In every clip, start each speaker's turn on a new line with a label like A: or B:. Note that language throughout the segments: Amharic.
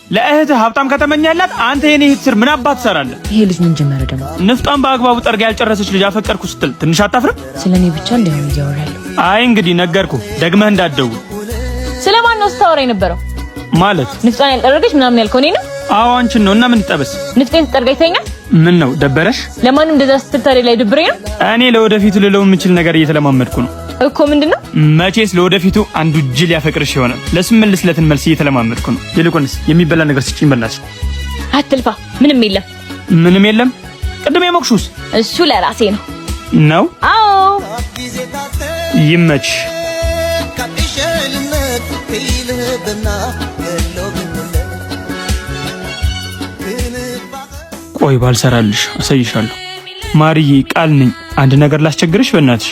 A: ለእህትህ ሀብታም ከተመኛላት አንተ የኔ እህት ስር ምን አባት ትሰራለህ?
B: ይሄ ልጅ ምን ጀመረ ደግሞ?
A: ንፍጧን በአግባቡ ጠርጋ ያልጨረሰች ልጅ አፈቀርኩ ስትል ትንሽ አታፍርም?
B: ስለኔ ብቻ እንደሆነ ያወራል።
A: አይ እንግዲህ ነገርኩህ፣ ደግመህ እንዳትደውል።
C: ስለማን ነው ስታወራ የነበረው?
A: ማለት
C: ንፍጧን ያልጠረገች ምናምን ያልከው እኔ ነው?
A: አዎ አንቺን ነው። እና ምን ይጠበስ?
C: ንፍጤን ትጠርጋ ይተኛል?
A: ምን ነው ደበረሽ?
C: ለማንም እንደዛ ስትል ታዲያ ላይ ድብሬ ነው?
A: እኔ ለወደፊቱ ልለው የምችል ነገር እየተለማመድኩ ነው
C: እኮ። ምንድነው?
A: መቼስ ለወደፊቱ አንዱ ጅል ያፈቅርሽ ይሆናል። ለስምልስለትን መልስ እየተለማመድኩ ነው። ይልቁንስ የሚበላ ነገር ስጪኝ በእናትሽ።
C: አትልፋ። ምንም የለም።
A: ምንም የለም? ቅድም የሞክሹስ
C: እሱ ለራሴ ነው
A: ነው?
C: አዎ
A: ይመች። ቆይ ባልሰራልሽ አሳይሻለሁ። ማርዬ ቃል ነኝ። አንድ ነገር ላስቸግርሽ በእናትሽ።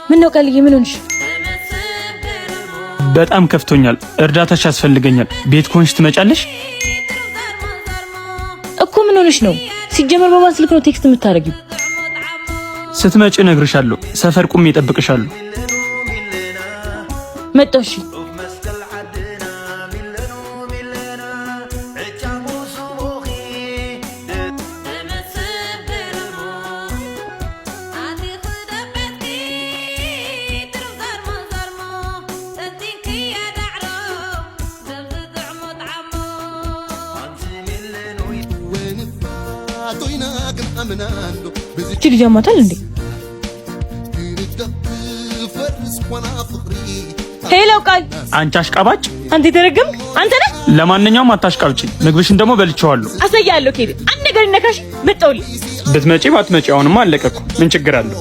C: ምን ነው ቃልዬ? ምን ሆንሽ?
A: በጣም ከፍቶኛል። እርዳታሽ ያስፈልገኛል። ቤት ኮንሽ ትመጫለሽ
C: እኮ። ምን ሆንሽ ነው? ሲጀመር በማን ስልክ ነው ቴክስት የምታደርጊው?
A: ስትመጪ እነግርሻለሁ። ሰፈር ቁሜ እጠብቅሻለሁ።
C: መጣሁ። እሺ ልጅ ያማታል እንዴ? ሄሎ ቃል፣
A: አንቺ አሽቃባጭ!
C: አንተ የተረገም አንተ ነህ።
A: ለማንኛውም አታሽቃብጪ። ምግብሽን ደግሞ በልቼዋለሁ።
C: አሳያለሁ። ኬድ አንድ ነገር ይነካሽ መጣውልኝ።
A: ብትመጪ ባትመጪ አሁንማ አለቀኩ። ምን ችግር አለው?